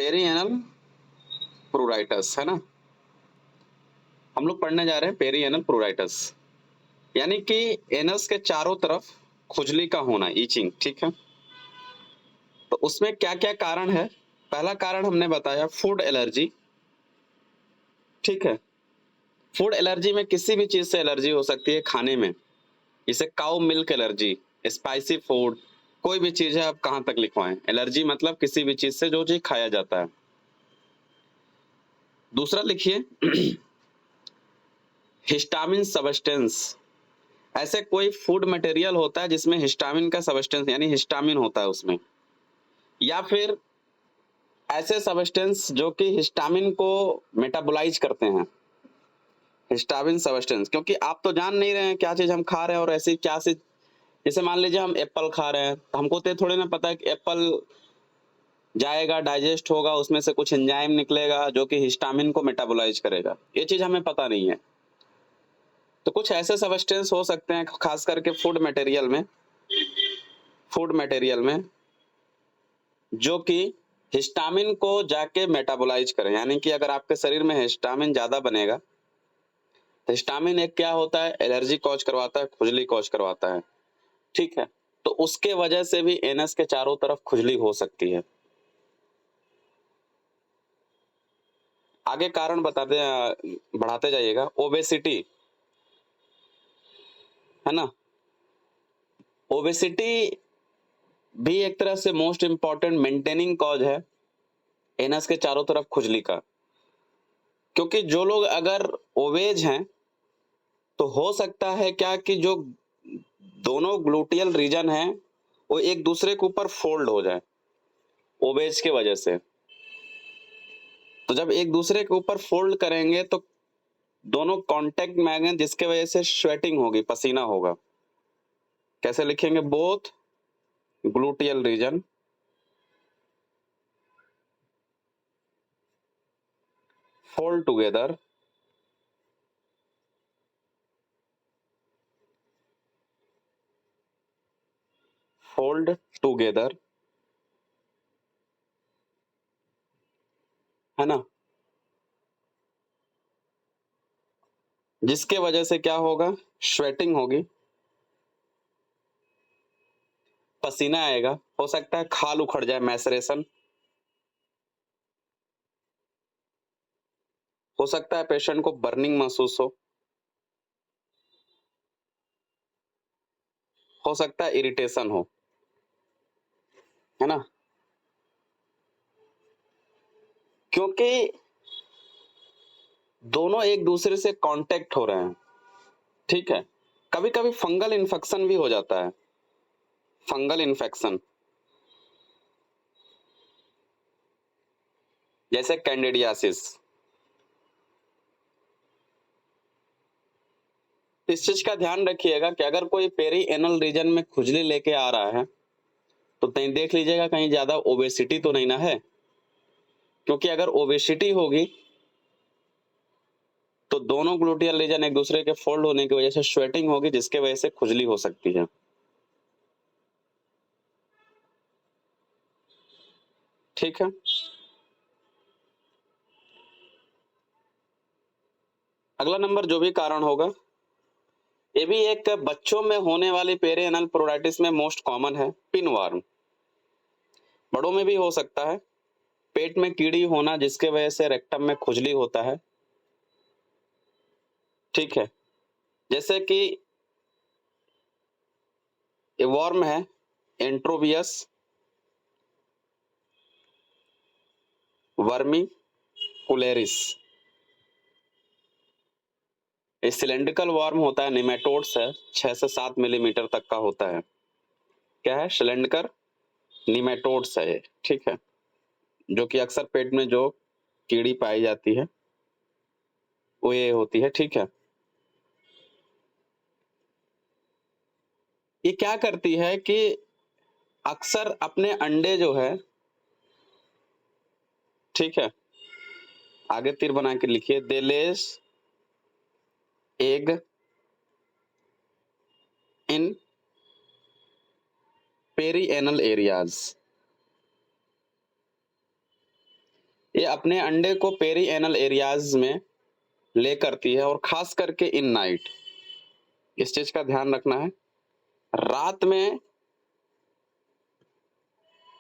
Perianal प्रूराइटस है ना। हम लोग पढ़ने जा रहे हैं पेरिएनल प्रूराइटस, यानी कि एनस के चारों तरफ खुजली का होना, ईचिंग। ठीक है, तो उसमें क्या क्या कारण है। पहला कारण हमने बताया फूड एलर्जी। ठीक है, फूड एलर्जी में किसी भी चीज से एलर्जी हो सकती है खाने में, जैसे cow milk allergy, spicy food, कोई भी चीज है। आप कहां तक लिखवाएं, एलर्जी मतलब किसी भी चीज से जो चीज खाया जाता है। दूसरा लिखिए हिस्टामिन सबस्टेंस। ऐसे कोई फूड मटेरियल होता है जिसमें हिस्टामिन का सबस्टेंस यानी हिस्टामिन होता है उसमें, या फिर ऐसे सबस्टेंस जो कि हिस्टामिन को मेटाबोलाइज करते हैं। हिस्टामिन सबस्टेंस, क्योंकि आप तो जान नहीं रहे हैं क्या चीज हम खा रहे हैं और ऐसी क्या चीज। जैसे मान लीजिए हम एप्पल खा रहे हैं, तो हमको तो थोड़ी ना पता है कि एप्पल जाएगा, डाइजेस्ट होगा, उसमें से कुछ एंजाइम निकलेगा जो कि हिस्टामिन को मेटाबोलाइज करेगा। ये चीज हमें पता नहीं है। तो कुछ ऐसे सबस्टेंस हो सकते हैं खास करके फूड मटेरियल में जो कि हिस्टामिन को जाके मेटाबोलाइज करें। यानी कि अगर आपके शरीर में हिस्टामिन ज्यादा बनेगा, तो हिस्टामिन एक क्या होता है, एलर्जी कॉज करवाता है, खुजली कॉज करवाता है। ठीक है, तो उसके वजह से भी एनस के चारों तरफ खुजली हो सकती है। आगे कारण बताते बढ़ाते जाइएगा। ओबेसिटी है ना, ओबेसिटी भी एक तरह से मोस्ट इंपॉर्टेंट मेंटेनिंग कॉज है एनस के चारों तरफ खुजली का। क्योंकि जो लोग अगर ओवेज हैं, तो हो सकता है क्या कि जो दोनों ग्लूटियल रीजन है वो एक दूसरे के ऊपर फोल्ड हो जाए ओवेज के वजह से। तो जब एक दूसरे के ऊपर फोल्ड करेंगे तो दोनों कांटेक्ट में आएंगे, जिसके वजह से स्वेटिंग होगी, पसीना होगा। कैसे लिखेंगे, both gluteal region fold together fold together है ना, जिसके वजह से क्या होगा, स्वेटिंग होगी, पसीना आएगा, हो सकता है खाल उखड़ जाए, मैसरेशन हो सकता है, पेशेंट को बर्निंग महसूस हो सकता है इरिटेशन हो, है ना। क्योंकि दोनों एक दूसरे से कांटेक्ट हो रहे हैं। ठीक है, कभी कभी फंगल इन्फेक्शन भी हो जाता है। फंगल इन्फेक्शन जैसे कैंडिडियासिस। इस चीज का ध्यान रखिएगा कि अगर कोई पेरी एनल रीजन में खुजली लेके आ रहा है तो कहीं देख लीजिएगा कहीं ज्यादा ओबेसिटी तो नहीं ना है। क्योंकि अगर ओबेसिटी होगी तो दोनों ग्लूटियल रीजन एक दूसरे के फोल्ड होने की वजह से स्वेटिंग होगी, जिसके वजह से खुजली हो सकती है। ठीक है, अगला नंबर जो भी कारण होगा, ये भी एक बच्चों में होने वाली पेरिएनल प्रोराइटिस में मोस्ट कॉमन है, पिनवर्म। बड़ों में भी हो सकता है, पेट में कीड़ी होना जिसके वजह से रेक्टम में खुजली होता है। ठीक है, जैसे कि ये वर्म है एंट्रोबियस वर्मी कुलेरिस। ये सिलेंड्रिकल वर्म होता है, निमेटोड्स है, 6 से 7 मिलीमीटर तक का होता है। क्या है, सिलेंडर निमेटोड्स है ये। ठीक है, जो कि अक्सर पेट में जो कीड़ी पाई जाती है वो ये होती है। ठीक है, ये क्या करती है कि अक्सर अपने अंडे जो है, ठीक है, आगे तीर बना के लिखिए, they lays egg in perennial areas. ये अपने अंडे को पेरी एनल एरियाज में ले करती है और खास करके इन नाइट, इस चीज का ध्यान रखना है। रात में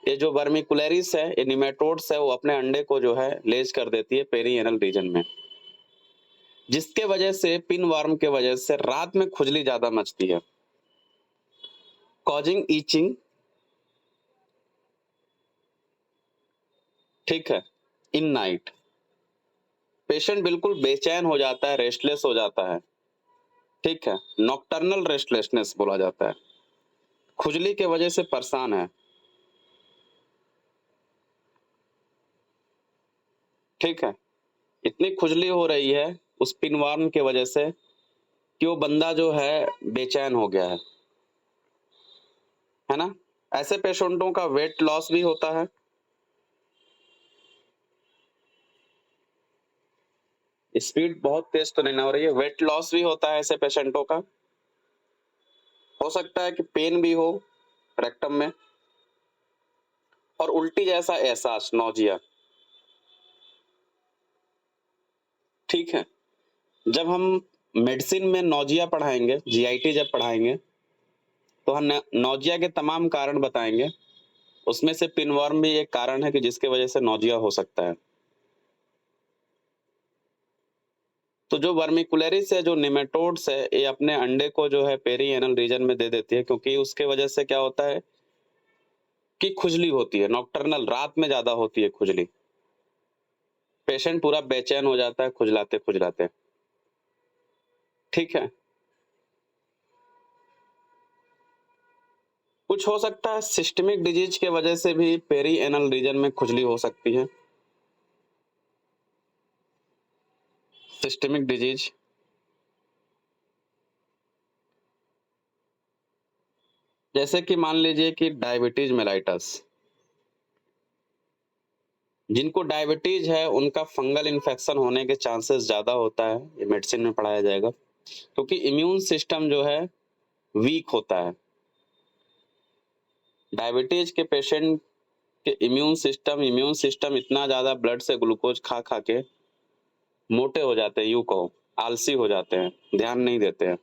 ये जो वर्मिकुलरिस है, ये निमेटोड्स है, वो अपने अंडे को जो है लेज कर देती है पेरी एनल रीजन में, जिसके वजह से पिन वर्म के वजह से रात में खुजली ज्यादा मचती है, कॉजिंग ईचिंग। ठीक है, इन नाइट पेशेंट बिल्कुल बेचैन हो जाता है, रेस्टलेस हो जाता है। ठीक है, नॉक्टर्नल रेस्टलेसनेस बोला जाता है, खुजली के वजह से परेशान है। ठीक है, इतनी खुजली हो रही है उस पिनवर्म के वजह से कि वो बंदा जो है बेचैन हो गया है ना। ऐसे पेशेंटों का वेट लॉस भी होता है। स्पीड बहुत तेज तो नहीं हो रही है, वेट लॉस भी होता है ऐसे पेशेंटों का। हो सकता है कि पेन भी हो रेक्टम में और उल्टी जैसा एहसास, नौजिया। ठीक है, जब हम मेडिसिन में नौजिया पढ़ाएंगे, जीआईटी जब पढ़ाएंगे, तो हम नौजिया के तमाम कारण बताएंगे, उसमें से पिनवर्म भी एक कारण है कि जिसके वजह से नौजिया हो सकता है। तो जो वर्मिकुलरिस है, जो निमेटोड्स है, ये अपने अंडे को जो है पेरी एनल रीजन में दे देती है, क्योंकि उसके वजह से क्या होता है कि खुजली होती है, नॉक्टर्नल, रात में ज्यादा होती है खुजली। पेशेंट पूरा बेचैन हो जाता है खुजलाते खुजलाते। ठीक है, कुछ हो सकता है सिस्टमिक डिजीज के वजह से भी पेरी एनल रीजन में खुजली हो सकती है। सिस्टमिक डिजीज जैसे कि मान लीजिए कि डायबिटीज मेलाइटस, जिनको डायबिटीज है उनका फंगल इन्फेक्शन होने के चांसेस ज्यादा होता है, ये मेडिसिन में पढ़ाया जाएगा, क्योंकि इम्यून सिस्टम जो है वीक होता है। डायबिटीज के पेशेंट के इम्यून सिस्टम इतना ज्यादा ब्लड से ग्लूकोज खा खा के मोटे हो जाते हैं, यूं कहो आलसी हो जाते हैं, ध्यान नहीं देते हैं।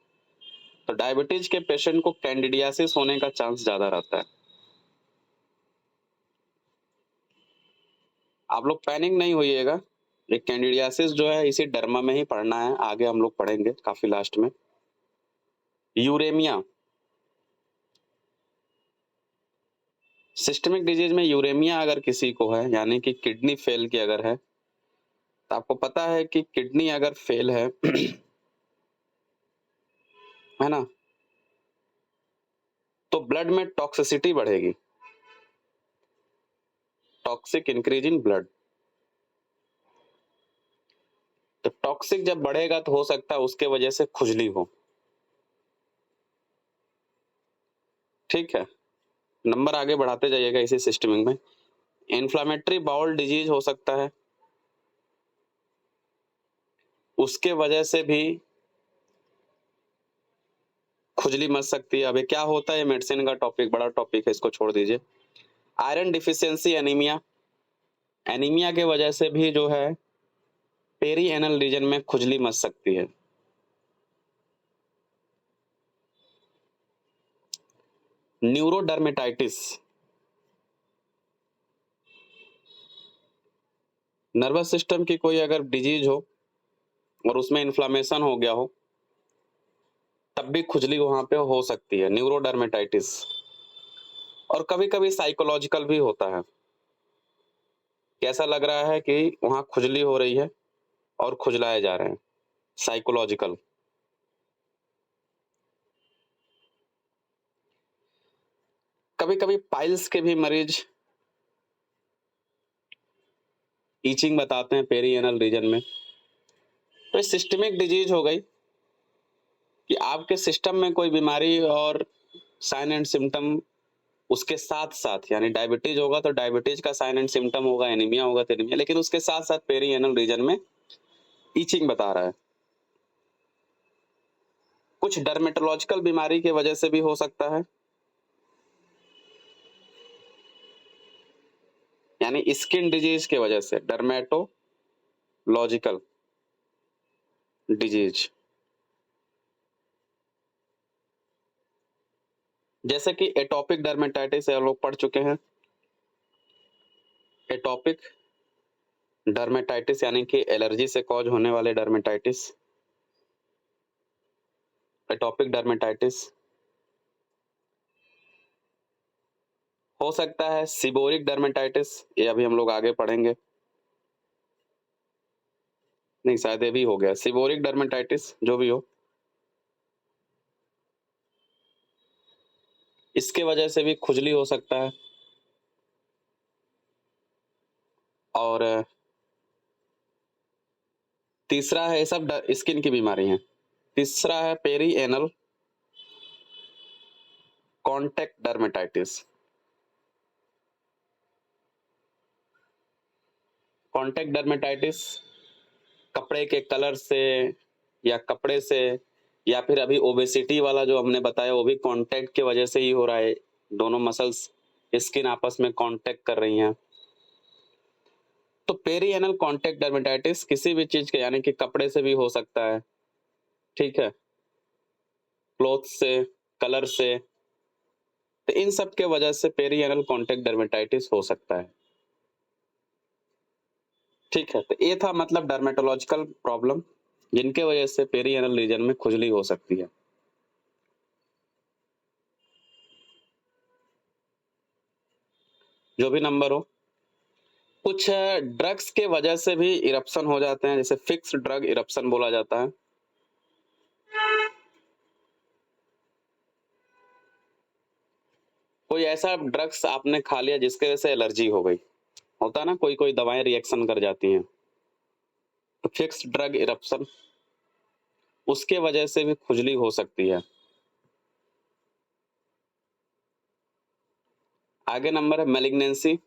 तो डायबिटीज के पेशेंट को कैंडिडियासिस होने का चांस ज्यादा रहता है। आप लोग पैनिक नहीं होइएगा, ये कैंडिडियासिस जो है इसी डर्मा में ही पढ़ना है, आगे हम लोग पढ़ेंगे काफी लास्ट में। यूरेमिया, सिस्टमिक डिजीज में यूरेमिया अगर किसी को है, यानी कि किडनी फेल की अगर है, तो आपको पता है कि किडनी अगर फेल है है ना, तो ब्लड में टॉक्सिसिटी बढ़ेगी, टॉक्सिक इंक्रीज इन ब्लड। तो टॉक्सिक जब बढ़ेगा तो हो सकता है उसके वजह से खुजली हो। ठीक है, नंबर आगे बढ़ाते जाइएगा इसी सिस्टमिक में। इन्फ्लामेटरी बाउल डिजीज हो सकता है, उसके वजह से भी खुजली मच सकती है। अबे क्या होता है, मेडिसिन का टॉपिक बड़ा टॉपिक है, इसको छोड़ दीजिए। आयरन डिफिशियंसी एनीमिया, एनीमिया के वजह से भी जो है पेरी एनल रीजन में खुजली मच सकती है। न्यूरोडर्मेटाइटिस, नर्वस सिस्टम की कोई अगर डिजीज हो और उसमें इन्फ्लामेशन हो गया हो, तब भी खुजली वहां पे हो सकती है, न्यूरोडर्मेटाइटिस। और कभी कभी साइकोलॉजिकल भी होता है, कैसा लग रहा है कि वहां खुजली हो रही है और खुजलाए जा रहे हैं, साइकोलॉजिकल। कभी कभी पाइल्स के भी मरीज ईचिंग बताते हैं पेरी एनल रीजन में। तो सिस्टमिक डिजीज हो गई कि आपके सिस्टम में कोई बीमारी और साइन एंड सिम्टम उसके साथ साथ, यानी डायबिटीज होगा तो डायबिटीज का साइन एंड सिम्टम होगा, एनीमिया होगा तो एनीमिया, लेकिन उसके साथ साथ पेरी एनल रीजन में ईचिंग बता रहा है। कुछ डर्मेटोलॉजिकल बीमारी की वजह से भी हो सकता है, यानी स्किन डिजीज के वजह से, डर्मेटोलॉजिकल डिजीज, जैसे कि एटॉपिक डर्मेटाइटिस हम लोग पढ़ चुके हैं। एटॉपिक डर्मेटाइटिस यानी कि एलर्जी से कॉज होने वाले डर्मेटाइटिस, एटॉपिक डर्मेटाइटिस। हो सकता है सीबोरिक डर्मेटाइटिस, ये अभी हम लोग आगे पढ़ेंगे। नहीं, शायद ये भी हो गया सीबोरिक डर्मेटाइटिस, जो भी हो, इसके वजह से भी खुजली हो सकता है। और तीसरा है, ये सब स्किन की बीमारी है। तीसरा है perianal contact dermatitis. Contact dermatitis कपड़े के कलर से या कपड़े से, या फिर अभी ओबेसिटी वाला जो हमने बताया वो भी कांटेक्ट की वजह से ही हो रहा है। दोनों मसल्स स्किन आपस में कांटेक्ट कर रही हैं। तो पेरिएनल कांटेक्ट डर्मेटाइटिस किसी भी चीज के यानी कि कपड़े से भी हो सकता है, ठीक है, क्लोथ से, कलर से, तो इन सब के वजह से पेरिएनल कांटेक्ट डर्मेटाइटिस हो सकता है। ठीक है, तो ये था मतलब डर्मेटोलॉजिकल प्रॉब्लम जिनके वजह से पेरिएनल रीजन में खुजली हो सकती है। जो भी नंबर हो, कुछ ड्रग्स के वजह से भी इरप्शन हो जाते हैं, जैसे फिक्स ड्रग इरप्शन बोला जाता है। कोई ऐसा ड्रग्स आपने खा लिया जिसके वजह से एलर्जी हो गई, होता है ना, कोई कोई दवाएं रिएक्शन कर जाती हैं, तो फिक्स ड्रग इरप्शन, उसके वजह से भी खुजली हो सकती है। आगे नंबर है मैलिग्नेंसी।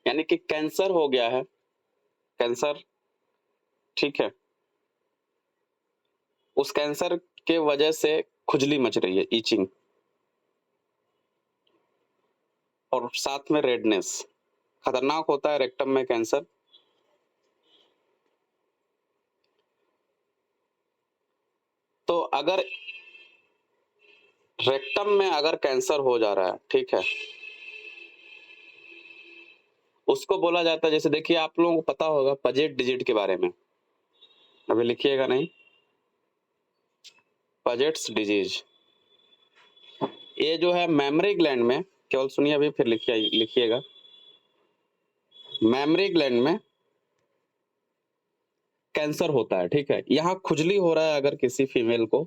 यानी कि कैंसर हो गया है, कैंसर, ठीक है, उस कैंसर के वजह से खुजली मच रही है, ईचिंग, और साथ में रेडनेस। खतरनाक होता है रेक्टम में कैंसर। तो अगर रेक्टम में अगर कैंसर हो जा रहा है, ठीक है, उसको बोला जाता है, जैसे देखिए आप लोगों को पता होगा पजेट डिजिट के बारे में, अभी लिखिएगा नहीं, पजेट्स डिजीज, ये जो है मेमोरी ग्लैंड में, केवल सुनिए अभी फिर लिखिएगा, मेमोरी ग्लैंड में कैंसर होता है, ठीक है, यहाँ खुजली हो रहा है अगर किसी फीमेल को,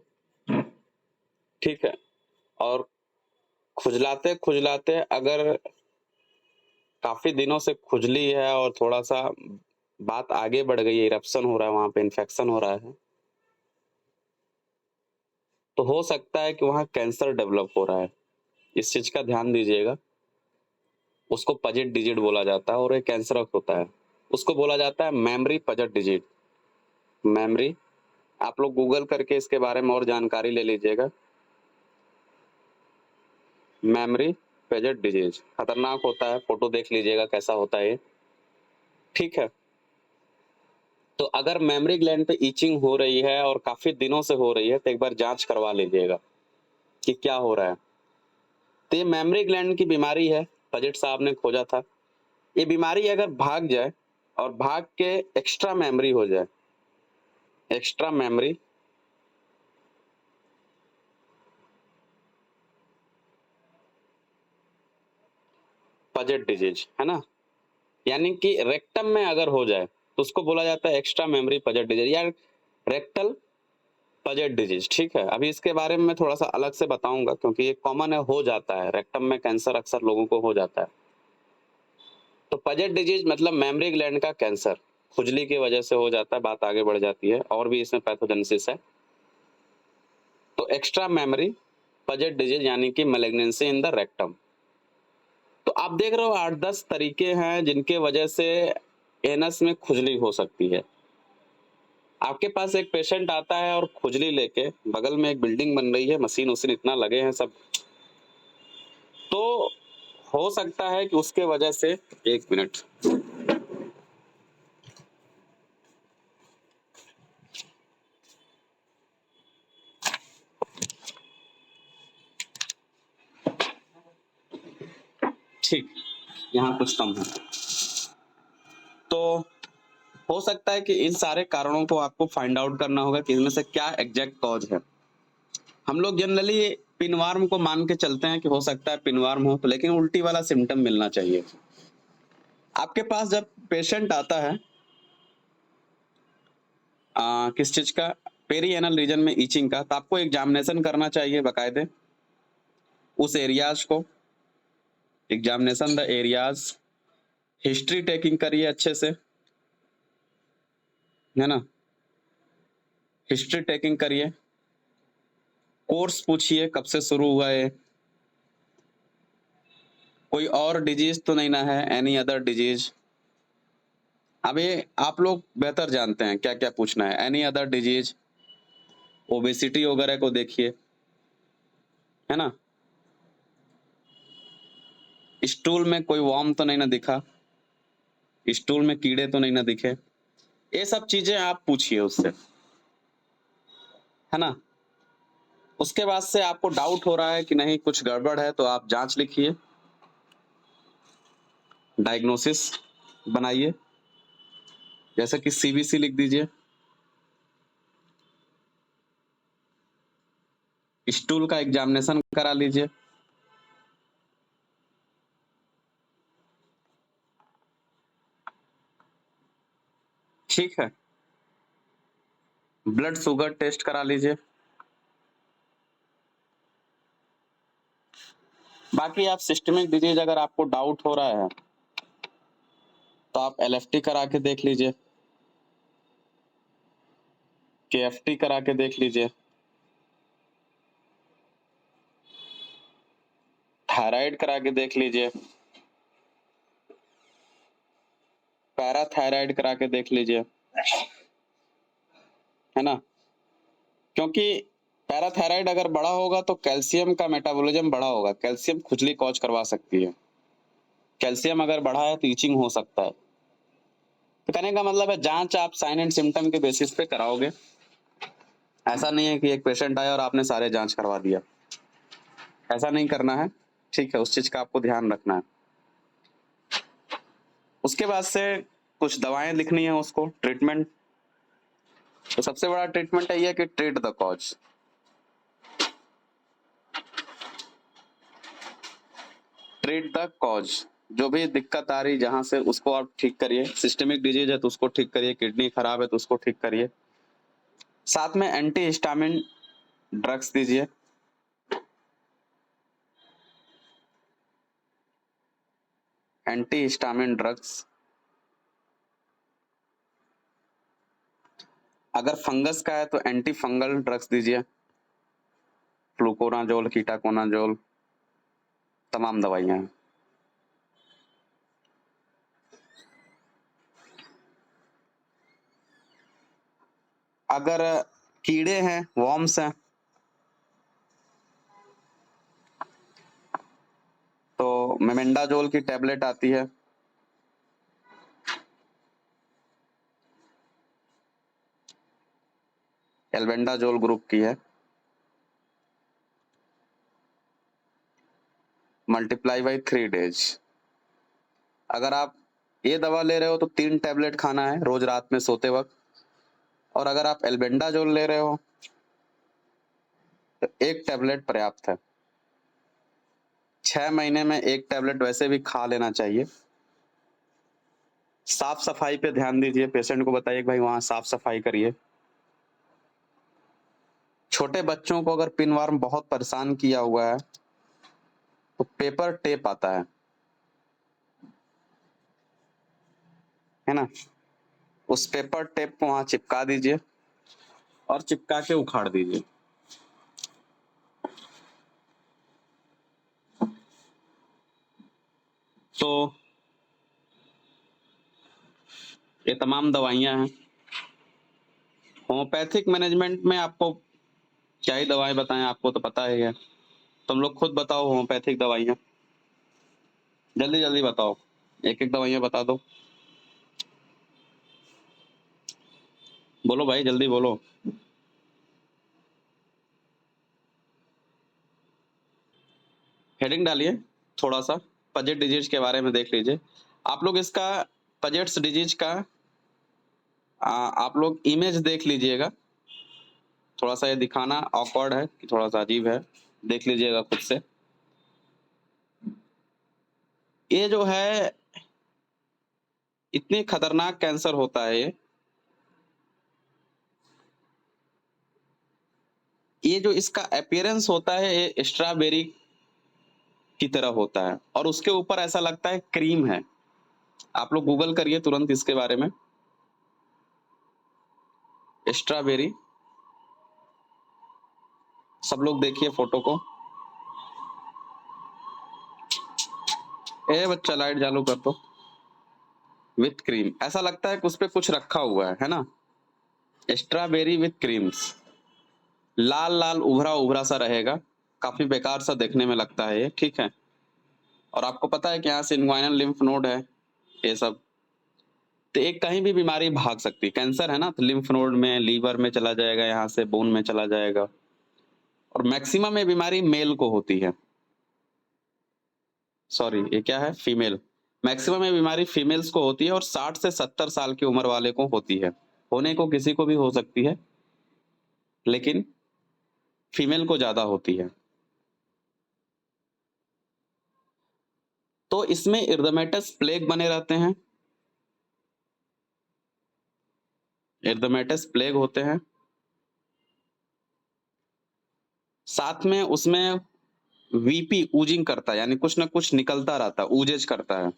ठीक है, और खुजलाते खुजलाते अगर काफी दिनों से खुजली है और थोड़ा सा बात आगे बढ़ गई है, इरप्शन हो रहा है, वहां पे इन्फेक्शन हो रहा है, तो हो सकता है कि वहां कैंसर डेवलप हो रहा है। इस चीज का ध्यान दीजिएगा। उसको पजेट डिजिट बोला जाता है और ये कैंसरस होता है, उसको बोला जाता है मेमोरी पजेट डिजिट। मेमोरी, आप लोग गूगल करके इसके बारे में और जानकारी ले लीजिएगा। मेमोरी पजेट डिजीज खतरनाक होता है, फोटो देख लीजिएगा कैसा होता है ये, ठीक है। तो अगर मेमोरी ग्लैंड पे ईचिंग हो रही है और काफी दिनों से हो रही है तो एक बार जांच करवा लीजिएगा कि क्या हो रहा है। तो ये मेमोरी ग्लैंड की बीमारी है, पजेट साहब ने खोजा था। ये बीमारी अगर भाग जाए और भाग के एक्स्ट्रा मेमोरी हो जाए, एक्स्ट्रा मेमोरी, पजेट डिजीज है ना, यानी कि रेक्टम में अगर हो जाए तो उसको बोला जाता है एक्स्ट्रा मेमोरी पजेट डिजीज या रेक्टल पजेट डिजीज, ठीक है। अभी इसके बारे में मैं थोड़ा सा अलग से बताऊंगा क्योंकि ये कॉमन है, हो जाता है, रेक्टम में कैंसर अक्सर लोगों को हो जाता है। तो पजेट डिजीज मतलब मेमोरी ग्लैंड का कैंसर, खुजली की वजह से हो जाता है, बात आगे बढ़ जाती है, और भी इसमें पैथोजेनेसिस है। तो एक्स्ट्रा मेमोरी पजेट डिजीज यानी कि मैलिग्नेंसी इन द रेक्टम। तो आप देख रहे हो 8-10 तरीके हैं जिनके वजह से एनस में खुजली हो सकती है। आपके पास एक पेशेंट आता है और खुजली लेके, बगल में एक बिल्डिंग बन रही है, मशीन वशीन इतना लगे हैं सब, तो हो सकता है कि उसके वजह से, एक मिनट, ठीक, यहाँ कुछ कम है। तो हो सकता है कि इन सारे कारणों को आपको फाइंड आउट करना होगा कि इनमें से क्या एग्जैक्ट कॉज है। हम लोग जनरली पिनवार्म को मान के चलते हैं कि हो सकता है पिनवार्म हो, तो लेकिन उल्टी वाला सिम्टम मिलना चाहिए। आपके पास जब पेशेंट आता है किस चीज का, पेरिएनल रीजन में ईचिंग का, तो आपको एग्जामिनेशन करना चाहिए बकायदे उस एरियाज को, examination the areas, history taking करिए अच्छे से, है ना, हिस्ट्री टेकिंग करिए, कोर्स पूछिए कब से शुरू हुआ है, कोई और डिजीज तो नहीं ना है, एनी अदर डिजीज। अब ये आप लोग बेहतर जानते हैं क्या क्या पूछना है, एनी अदर डिजीज, ओबेसिटी वगैरह को देखिए, है ना, स्टूल में कोई वॉर्म तो नहीं ना दिखा, स्टूल में कीड़े तो नहीं ना दिखे, ये सब चीजें आप पूछिए उससे, है ना। उसके बाद से आपको डाउट हो रहा है कि नहीं कुछ गड़बड़ है, तो आप जांच लिखिए, डायग्नोसिस बनाइए, जैसे कि सीबीसी लिख दीजिए, स्टूल का एग्जामिनेशन करा लीजिए, ठीक है, ब्लड शुगर टेस्ट करा लीजिए। बाकी आप सिस्टमिक डिजीज अगर आपको डाउट हो रहा है तो आप एलएफटी करा के देख लीजिए, केएफटी करा के देख लीजिए, थायराइड करा के देख लीजिए, पैराथायराइड करा के देख लीजिए, है ना, क्योंकि पैराथायराइड अगर बड़ा होगा तो कैल्शियम का मेटाबॉलिज्म बड़ा होगा, कैल्शियम खुजली कॉज करवा सकती है, कैल्शियम अगर बढ़ा है तो ईचिंग हो सकता है। तो कहने का मतलब है जांच आप साइन एंड सिम्टम के बेसिस पे कराओगे, ऐसा नहीं है कि एक पेशेंट आया और आपने सारे जांच करवा दिया, ऐसा नहीं करना है, ठीक है, उस चीज का आपको ध्यान रखना है। उसके बाद से कुछ दवाएं लिखनी है उसको, ट्रीटमेंट, तो सबसे बड़ा ट्रीटमेंट है ये कि treat the cause, treat the cause, जो भी दिक्कत आ रही जहां से उसको आप ठीक करिए, सिस्टमिक डिजीज है तो उसको ठीक करिए, किडनी खराब है तो उसको ठीक करिए, साथ में एंटी हिस्टामिन ड्रग्स दीजिए, एंटी हिस्टामिन ड्रग्स, अगर फंगस का है तो एंटी फंगल ड्रग्स दीजिए, फ्लूकोनाजोल, कीटाकोनाजोल, तमाम दवाइयां हैं। अगर कीड़े हैं, वॉर्म्स हैं, तो मेमेंडाजोल की टैबलेट आती है, एल्बेंडाजोल ग्रुप की है, मल्टीप्लाई बाई 3 डेज। अगर आप ये दवा ले रहे हो तो 3 टैबलेट खाना है रोज रात में सोते वक्त, और अगर आप एल्बेंडाजोल ले रहे हो तो 1 टैबलेट पर्याप्त है। 6 महीने में 1 टैबलेट वैसे भी खा लेना चाहिए। साफ सफाई पे ध्यान दीजिए, पेशेंट को बताइए भाई वहां साफ सफाई करिए। छोटे बच्चों को अगर पिनवर्म बहुत परेशान किया हुआ है तो पेपर टेप आता है ना, उस पेपर टेप को वहां चिपका दीजिए और चिपका के उखाड़ दीजिए। तो ये तमाम दवाइयां हैं, होम्योपैथिक मैनेजमेंट में आपको क्या ही दवाएं बताएं, आपको तो पता ही है। तुम लोग खुद बताओ होम्योपैथिक दवाइयाँ, जल्दी जल्दी बताओ, एक एक दवाइयाँ बता दो, बोलो भाई जल्दी बोलो। हेडिंग डालिए थोड़ा सा, पजेट डिजीज के बारे में देख लीजिए आप लोग। इसका पजेट्स डिजीज का आप लोग इमेज देख लीजिएगा, थोड़ा सा ये दिखाना ऑकवर्ड है कि थोड़ा सा अजीब है, देख लीजिएगा खुद से। ये जो है इतनी खतरनाक कैंसर होता है ये जो इसका अपीयरेंस होता है ये स्ट्रॉबेरी की तरह होता है, और उसके ऊपर ऐसा लगता है क्रीम है। आप लोग गूगल करिए तुरंत इसके बारे में, स्ट्रॉबेरी, सब लोग देखिए फोटो को। ए बच्चा लाइट चालू कर दो। विथ क्रीम, ऐसा लगता है कि उस पे कुछ रखा हुआ है ना। स्ट्रॉबेरी विथ क्रीम्स, लाल लाल उभरा उभरा सा रहेगा, काफी बेकार सा देखने में लगता है ये, ठीक है। और आपको पता है कि यहाँ से इन्ग्वाइनल लिम्फ नोड है ये सब, तो एक कहीं भी बीमारी भाग सकती है। कैंसर है ना, तो लिम्फ नोड में, लीवर में चला जाएगा, यहाँ से बोन में चला जाएगा। और मैक्सिमम ये बीमारी मेल को होती है, सॉरी ये क्या है, फीमेल। मैक्सिमम ये बीमारी फीमेल्स को होती है और 60 से 70 साल की उम्र वाले को होती है। होने को किसी को भी हो सकती है, लेकिन फीमेल को ज्यादा होती है। तो इसमें इर्दमेटस प्लेग बने रहते हैं, इर्दमेटस प्लेग होते हैं, साथ में उसमें वीपी ऊजिंग करता है, यानी कुछ ना कुछ निकलता रहता है, ऊजेज करता है।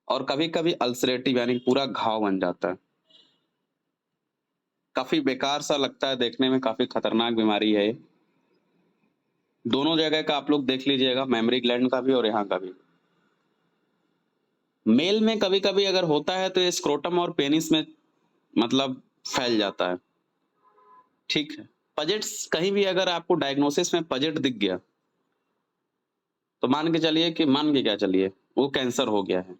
और कभी कभी अल्सरेटिव यानी पूरा घाव बन जाता है। काफी बेकार सा लगता है देखने में, काफी खतरनाक बीमारी है ये। दोनों जगह का आप लोग देख लीजिएगा, मेमोरी ग्लैंड का भी और यहाँ का भी। मेल में कभी कभी अगर होता है तो ये स्क्रोटम और पेनिस में मतलब फैल जाता है, ठीक है। पजेट्स कहीं भी अगर आपको डायग्नोसिस में पजेट दिख गया तो मान के चलिए कि, मान के क्या चलिए, वो कैंसर हो गया है,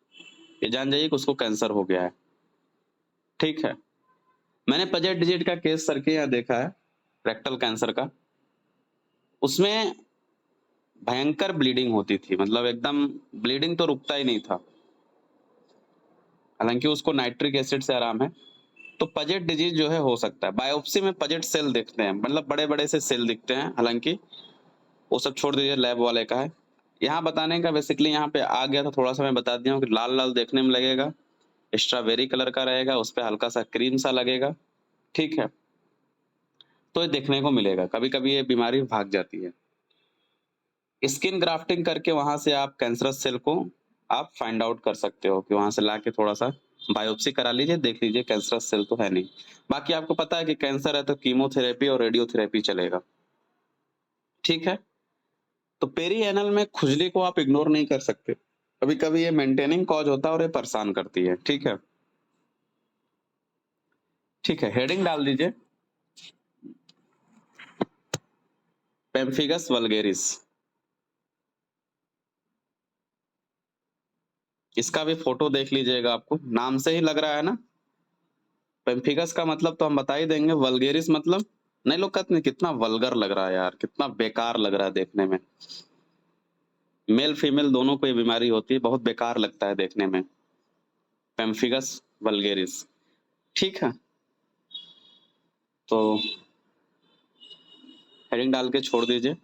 ये जान जाइए कि उसको कैंसर हो गया है, ठीक है। मैंने पजेट डिजिट का केस सर के यहाँ देखा है, रेक्टल कैंसर का। उसमें भयंकर ब्लीडिंग होती थी, मतलब एकदम ब्लीडिंग तो रुकता ही नहीं था, हालांकि उसको नाइट्रिक एसिड से आराम है। तो पजेट डिजीज जो है हो सकता है, बायोप्सी में पजेट सेल दिखते हैं, मतलब बड़े बड़े से सेल दिखते हैं, हालांकि वो सब छोड़ दीजिए, लैब वाले का है। यहाँ बताने का बेसिकली यहाँ पे आ गया था, थोड़ा सा मैं बता दिया हूँ कि लाल लाल देखने में लगेगा, स्ट्रॉबेरी कलर का रहेगा, उस पर हल्का सा क्रीम सा लगेगा, ठीक है। तो ये देखने को मिलेगा, कभी कभी ये बीमारी भाग जाती है। स्किन ग्राफ्टिंग करके वहां से आप कैंसरस सेल को आप फाइंड आउट कर सकते हो, कि वहां से लाके थोड़ा सा बायोप्सी करा लीजिए, देख लीजिए कैंसरस सेल तो है नहीं। बाकी आपको पता है कि कैंसर है तो कीमोथेरेपी और रेडियोथेरेपी चलेगा, ठीक है। तो पेरी एनल में खुजली को आप इग्नोर नहीं कर सकते, कभी कभी ये मेंटेनिंग कॉज होता है और ये परेशान करती है, ठीक है। ठीक है, हेडिंग डाल दीजिए, पेम्फिगस वल्गेरिस। इसका भी फोटो देख लीजिएगा, आपको नाम से ही लग रहा है ना, पेम्फिगस का मतलब तो हम बता ही देंगे, वल्गेरिस मतलब नहीं, लोग कहते हैं कितना वल्गर लग रहा है यार, कितना बेकार लग रहा है देखने में। मेल फीमेल दोनों को ये बीमारी होती है, बहुत बेकार लगता है देखने में, पेम्फिगस वल्गेरिस, ठीक है। तो हेडिंग डाल के छोड़ दीजिए।